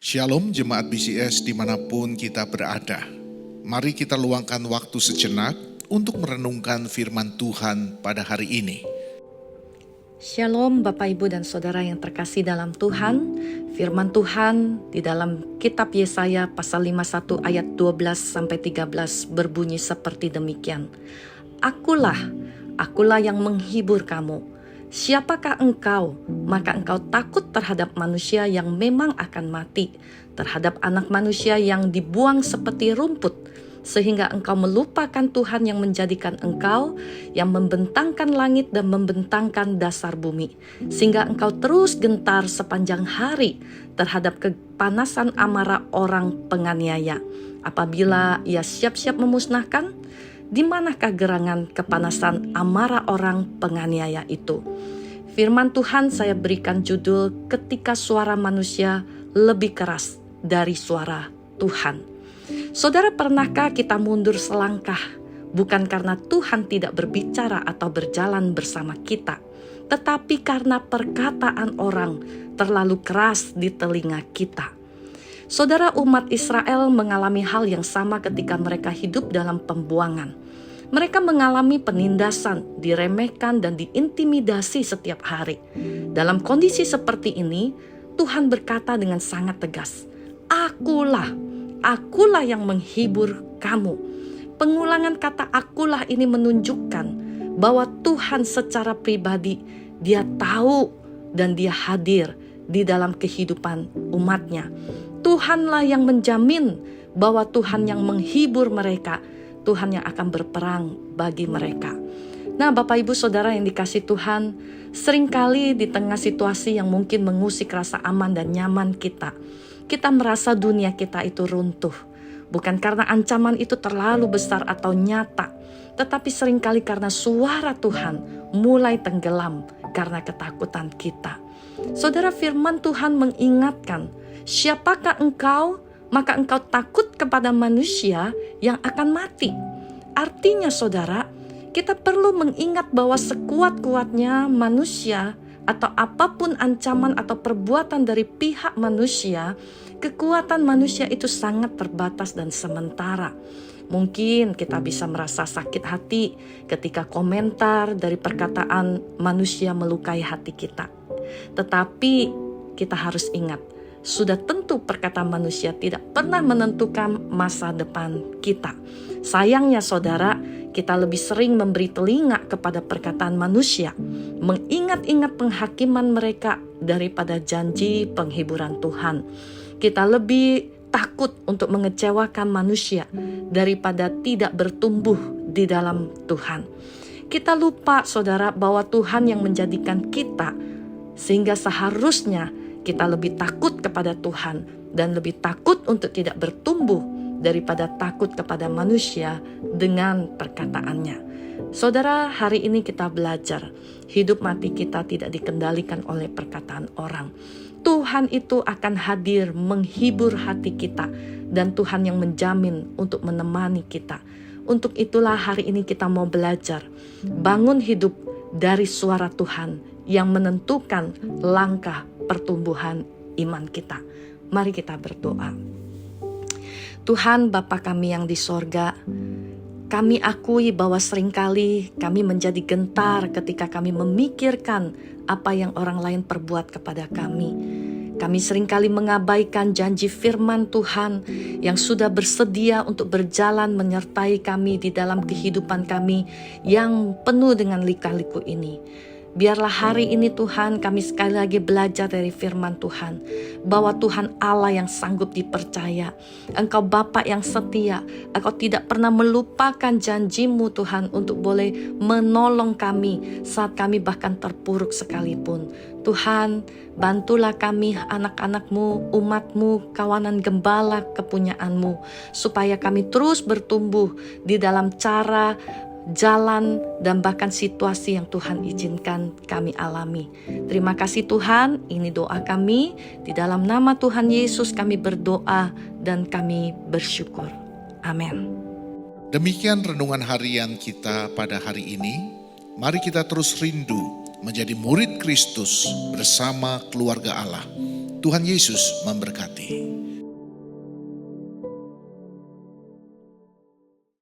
Shalom jemaat BCS dimanapun kita berada. Mari kita luangkan waktu sejenak untuk merenungkan firman Tuhan pada hari ini. Shalom Bapak Ibu dan Saudara yang terkasih dalam Tuhan. Firman Tuhan di dalam kitab Yesaya pasal 51 ayat 12-13 berbunyi seperti demikian. Akulah yang menghibur kamu. Siapakah engkau? Maka engkau takut terhadap manusia yang memang akan mati, terhadap anak manusia yang dibuang seperti rumput, sehingga engkau melupakan Tuhan yang menjadikan engkau, yang membentangkan langit dan membentangkan dasar bumi, sehingga engkau terus gentar sepanjang hari terhadap kepanasan amarah orang penganiaya. Apabila ia siap-siap memusnahkan, di manakah gerangan kepanasan amarah orang penganiaya itu? Firman Tuhan saya berikan judul, ketika suara manusia lebih keras dari suara Tuhan. Saudara, pernahkah kita mundur selangkah? Bukan karena Tuhan tidak berbicara atau berjalan bersama kita, tetapi karena perkataan orang terlalu keras di telinga kita. Saudara, umat Israel mengalami hal yang sama ketika mereka hidup dalam pembuangan. Mereka mengalami penindasan, diremehkan, dan diintimidasi setiap hari. Dalam kondisi seperti ini, Tuhan berkata dengan sangat tegas, Akulah yang menghibur kamu. Pengulangan kata akulah ini menunjukkan bahwa Tuhan secara pribadi, Dia tahu dan Dia hadir di dalam kehidupan umatnya. Tuhanlah yang menjamin bahwa Tuhan yang menghibur mereka, Tuhan yang akan berperang bagi mereka. Nah, Bapak Ibu Saudara yang dikasih Tuhan, seringkali di tengah situasi yang mungkin mengusik rasa aman dan nyaman kita merasa dunia kita itu runtuh. Bukan karena ancaman itu terlalu besar atau nyata, tetapi seringkali karena suara Tuhan mulai tenggelam karena ketakutan kita. Saudara, firman Tuhan mengingatkan, siapakah engkau? Maka engkau takut kepada manusia yang akan mati. Artinya saudara, kita perlu mengingat bahwa sekuat-kuatnya manusia atau apapun ancaman atau perbuatan dari pihak manusia, kekuatan manusia itu sangat terbatas dan sementara. Mungkin kita bisa merasa sakit hati ketika komentar dari perkataan manusia melukai hati kita. Tetapi kita harus ingat, sudah tentu perkataan manusia tidak pernah menentukan masa depan kita. Sayangnya saudara, kita lebih sering memberi telinga kepada perkataan manusia, mengingat-ingat penghakiman mereka daripada janji penghiburan Tuhan. Kita lebih takut untuk mengecewakan manusia daripada tidak bertumbuh di dalam Tuhan. Kita lupa saudara bahwa Tuhan yang menjadikan kita, sehingga seharusnya kita lebih takut kepada Tuhan dan lebih takut untuk tidak bertumbuh daripada takut kepada manusia dengan perkataannya. Saudara, hari ini kita belajar hidup mati kita tidak dikendalikan oleh perkataan orang. Tuhan itu akan hadir menghibur hati kita, dan Tuhan yang menjamin untuk menemani kita. Untuk itulah hari ini kita mau belajar bangun hidup dari suara Tuhan yang menentukan langkah pertumbuhan iman kita. Mari kita berdoa. Tuhan Bapa kami yang di sorga, kami akui bahwa seringkali kami menjadi gentar ketika kami memikirkan apa yang orang lain perbuat kepada kami. Kami seringkali mengabaikan janji firman Tuhan yang sudah bersedia untuk berjalan menyertai kami di dalam kehidupan kami yang penuh dengan lika-liku ini. Biarlah hari ini Tuhan kami sekali lagi belajar dari firman Tuhan, bahwa Tuhan Allah yang sanggup dipercaya. Engkau Bapa yang setia, Engkau tidak pernah melupakan janjimu Tuhan untuk boleh menolong kami saat kami bahkan terpuruk sekalipun. Tuhan, bantulah kami anak-anak-Mu, umat-Mu, kawanan gembala kepunyaanmu, supaya kami terus bertumbuh di dalam cara, jalan, dan bahkan situasi yang Tuhan izinkan kami alami. Terima kasih Tuhan, ini doa kami. Di dalam nama Tuhan Yesus kami berdoa dan kami bersyukur. Amin. Demikian renungan harian kita pada hari ini. Mari kita terus rindu menjadi murid Kristus bersama keluarga Allah. Tuhan Yesus memberkati.